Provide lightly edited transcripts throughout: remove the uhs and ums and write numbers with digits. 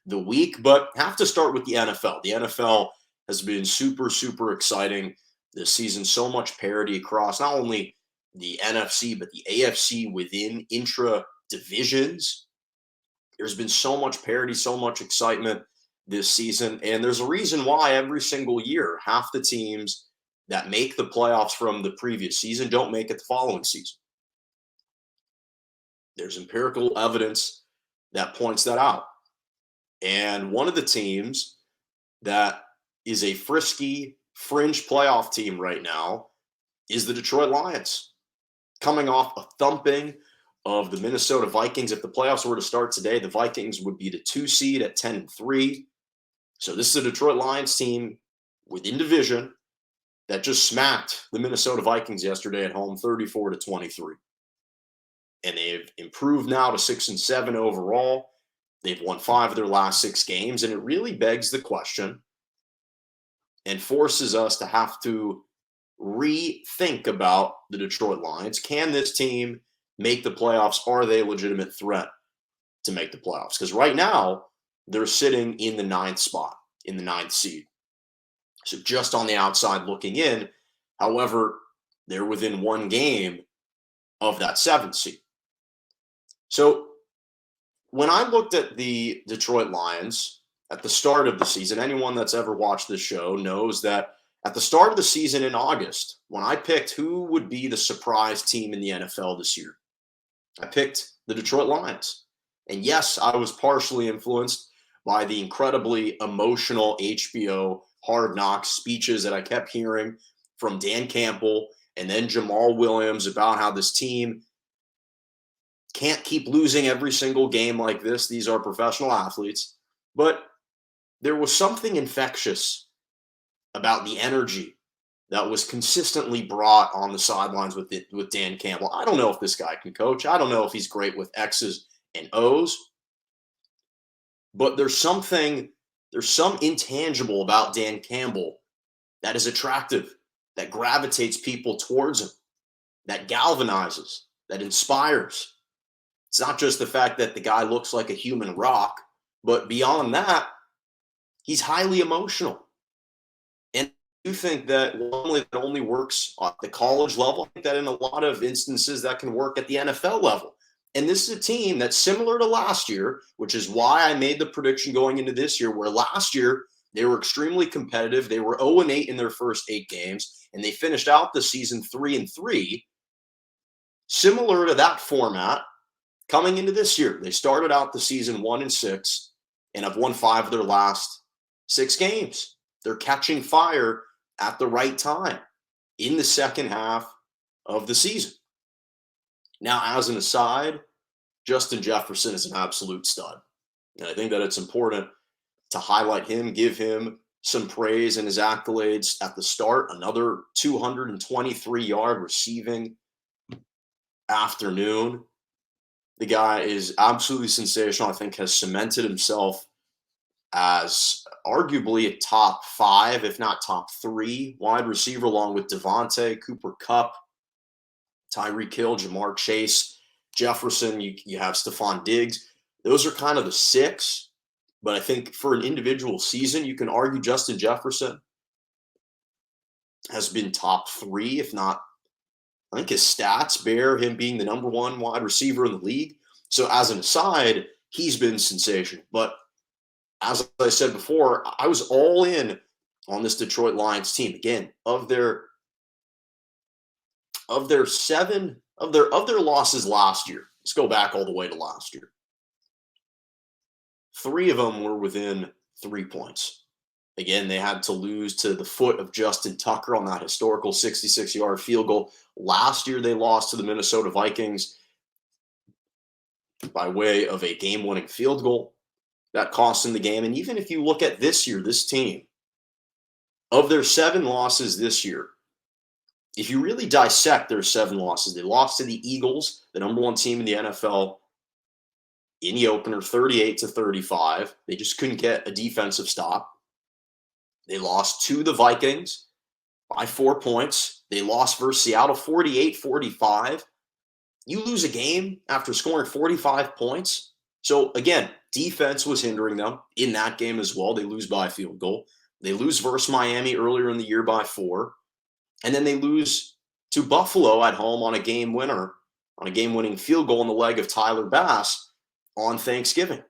the week, but have to start with the NFL. The NFL has been super, super exciting this season. So much parity across not only the NFC, but the AFC within intra divisions. There's been so much parity, so much excitement this season. And there's a reason why every single year, half the teams that make the playoffs from the previous season don't make it the following season. There's empirical evidence that points that out. And one of the teams that is a frisky fringe playoff team right now is the Detroit Lions, coming off a thumping of the Minnesota Vikings. If the playoffs were to start today, the Vikings would be the 2 seed at 10-3. So this is a Detroit Lions team within division that just smacked the Minnesota Vikings yesterday at home 34-23. And they've improved now to 6-7 overall. They've won 5 of their last 6 games, and it really begs the question and forces us to have to rethink about the Detroit Lions. Can this team make the playoffs? Are they a legitimate threat to make the playoffs? Because right now, they're sitting in the 9th spot, in the 9th seed. So just on the outside looking in. However, they're within 1 game of that 7th seed. So when I looked at the Detroit Lions at the start of the season, anyone that's ever watched this show knows that at the start of the season in August, when I picked who would be the surprise team in the NFL this year, I picked the Detroit Lions. And yes, I was partially influenced by the incredibly emotional HBO Hard Knocks speeches that I kept hearing from Dan Campbell and then Jamal Williams about how this team can't keep losing every single game like this. These are professional athletes. But there was something infectious about the energy that was consistently brought on the sidelines with Dan Campbell. I don't know if this guy can coach. I don't know if he's great with X's and O's. But there's some intangible about Dan Campbell that is attractive, that gravitates people towards him, that galvanizes, that inspires. It's not just the fact that the guy looks like a human rock, but beyond that, he's highly emotional. And I do think that that only works at the college level. I think that in a lot of instances that can work at the NFL level. And this is a team that's similar to last year, which is why I made the prediction going into this year, where last year they were extremely competitive. They were 0-8 in their first 8 games, and they finished out the season 3-3. Similar to that format, coming into this year, they started out the season 1-6 and have won 5 of their last 6 games. They're catching fire at the right time in the second half of the season. Now, as an aside, Justin Jefferson is an absolute stud. And I think that it's important to highlight him, give him some praise in his accolades at the start. Another 223-yard receiving afternoon. The guy is absolutely sensational. I think has cemented himself as arguably a top 5, if not top 3 wide receiver, along with Devontae, Cooper Kupp, Tyreek Hill, Jamar Chase, Jefferson. You have Stephon Diggs. Those are kind of the 6. But I think for an individual season, you can argue Justin Jefferson has been top 3, if not. I think his stats bear him being the number 1 wide receiver in the league. So as an aside, he's been sensational. But as I said before, I was all in on this Detroit Lions team. Again, of their losses last year. Let's go back all the way to last year. 3 of them were within 3 points. Again, they had to lose to the foot of Justin Tucker on that historical 66-yard field goal. Last year, they lost to the Minnesota Vikings by way of a game-winning field goal. That cost them the game. And even if you look at this year, this team, of their 7 losses this year, if you really dissect their 7 losses, they lost to the Eagles, the number 1 team in the NFL, in the opener, 38-35. They just couldn't get a defensive stop. They lost to the Vikings by 4 points. They lost versus Seattle 48-45. You lose a game after scoring 45 points. So again, defense was hindering them in that game as well. They lose by a field goal. They lose versus Miami earlier in the year by 4. And then they lose to Buffalo at home on a game winner, on a game-winning field goal in the leg of Tyler Bass on Thanksgiving.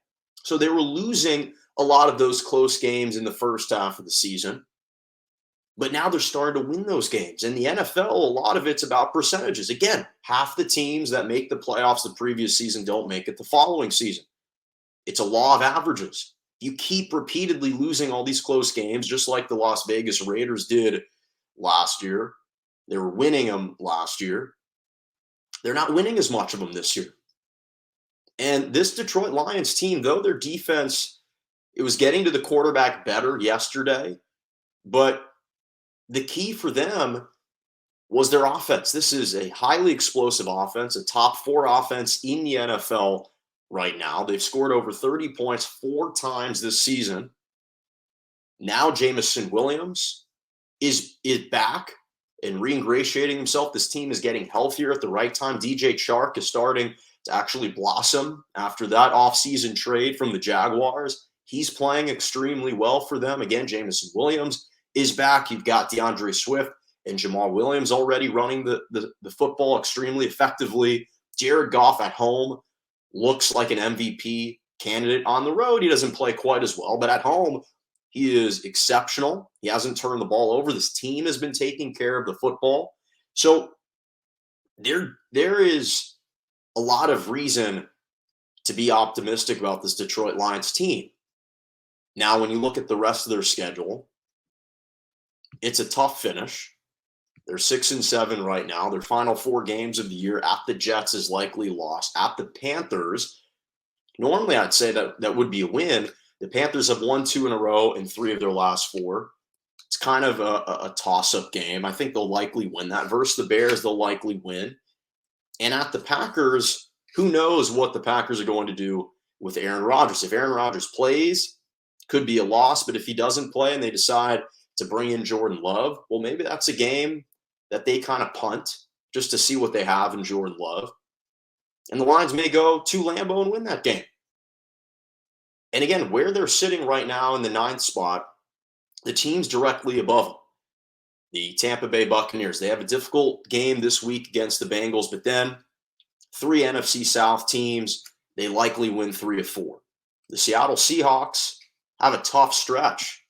So they were losing a lot of those close games in the first half of the season. But now they're starting to win those games. In the NFL, a lot of it's about percentages. Again, half the teams that make the playoffs the previous season don't make it the following season. It's a law of averages. You keep repeatedly losing all these close games, just like the Las Vegas Raiders did last year. They were winning them last year. They're not winning as much of them this year. And this Detroit Lions team, though their defense, it was getting to the quarterback better yesterday, but the key for them was their offense. This is a highly explosive offense, a top 4 offense in the NFL right now. They've scored over 30 points 4 times this season. Now Jameson Williams is back and re-ingratiating himself. This team is getting healthier at the right time. DJ Chark is starting to actually blossom after that offseason trade from the Jaguars. He's playing extremely well for them. Again, Jameson Williams is back. You've got DeAndre Swift and Jamal Williams already running the football extremely effectively. Jared Goff at home looks like an MVP candidate. On the road, he doesn't play quite as well, but at home, he is exceptional. He hasn't turned the ball over. This team has been taking care of the football. So there is a lot of reason to be optimistic about this Detroit Lions team. Now, when you look at the rest of their schedule, it's a tough finish. They're 6-7 right now. Their final 4 games of the year at the Jets is likely lost. At the Panthers, normally I'd say that would be a win. The Panthers have won 2 in a row in 3 of their last 4. It's kind of a toss-up game. I think they'll likely win that. Versus the Bears, they'll likely win. And at the Packers, who knows what the Packers are going to do with Aaron Rodgers. If Aaron Rodgers plays, could be a loss. But if he doesn't play and they decide to bring in Jordan Love, well, maybe that's a game that they kind of punt just to see what they have in Jordan Love. And the Lions may go to Lambeau and win that game. And again, where they're sitting right now in the 9th spot, the team's directly above them. The Tampa Bay Buccaneers, they have a difficult game this week against the Bengals, but then 3 NFC South teams, they likely win 3 of 4. The Seattle Seahawks have a tough stretch.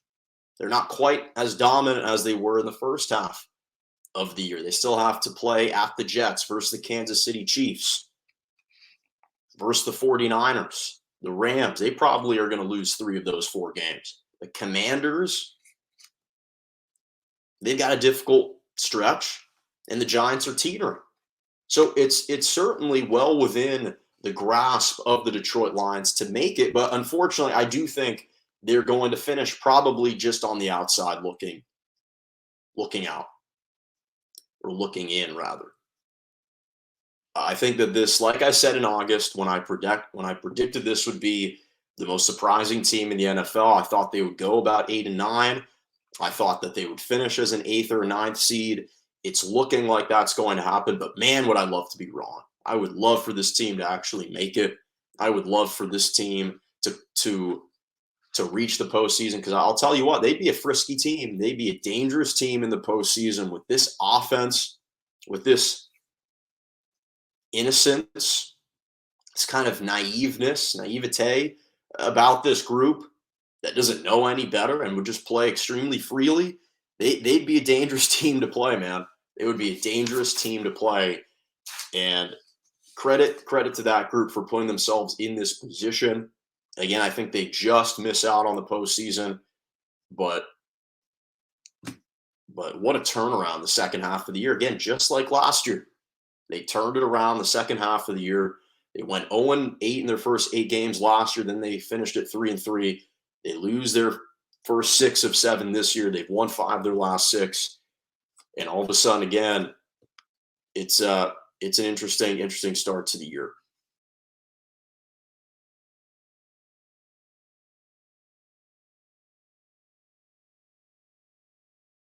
They're not quite as dominant as they were in the first half of the year. They still have to play at the Jets versus the Kansas City Chiefs, versus the 49ers, the Rams. They probably are going to lose 3 of those 4 games. The Commanders, they've got a difficult stretch, and the Giants are teetering. So it's certainly well within the grasp of the Detroit Lions to make it, but unfortunately, I do think they're going to finish probably just on the outside looking out, or looking in, rather. I think that this, like I said in August, when I predicted this would be the most surprising team in the NFL, I thought they would go about 8-9. I thought that they would finish as an 8th or 9th seed. It's looking like that's going to happen, but man, would I love to be wrong. I would love for this team to actually make it. I would love for this team to reach the postseason, because I'll tell you what, they'd be a frisky team. They'd be a dangerous team in the postseason with this offense, with this innocence, this kind of naivete about this group that doesn't know any better and would just play extremely freely. They'd be a dangerous team to play, man. They would be a dangerous team to play. And credit to that group for putting themselves in this position. Again, I think they just miss out on the postseason, but what a turnaround the second half of the year. Again, just like last year, they turned it around the second half of the year. They went 0-8 in their first 8 games last year. Then they finished at 3-3. They lose their first 6 of 7 this year. They've won 5 of their last 6. And all of a sudden, again, it's an interesting start to the year.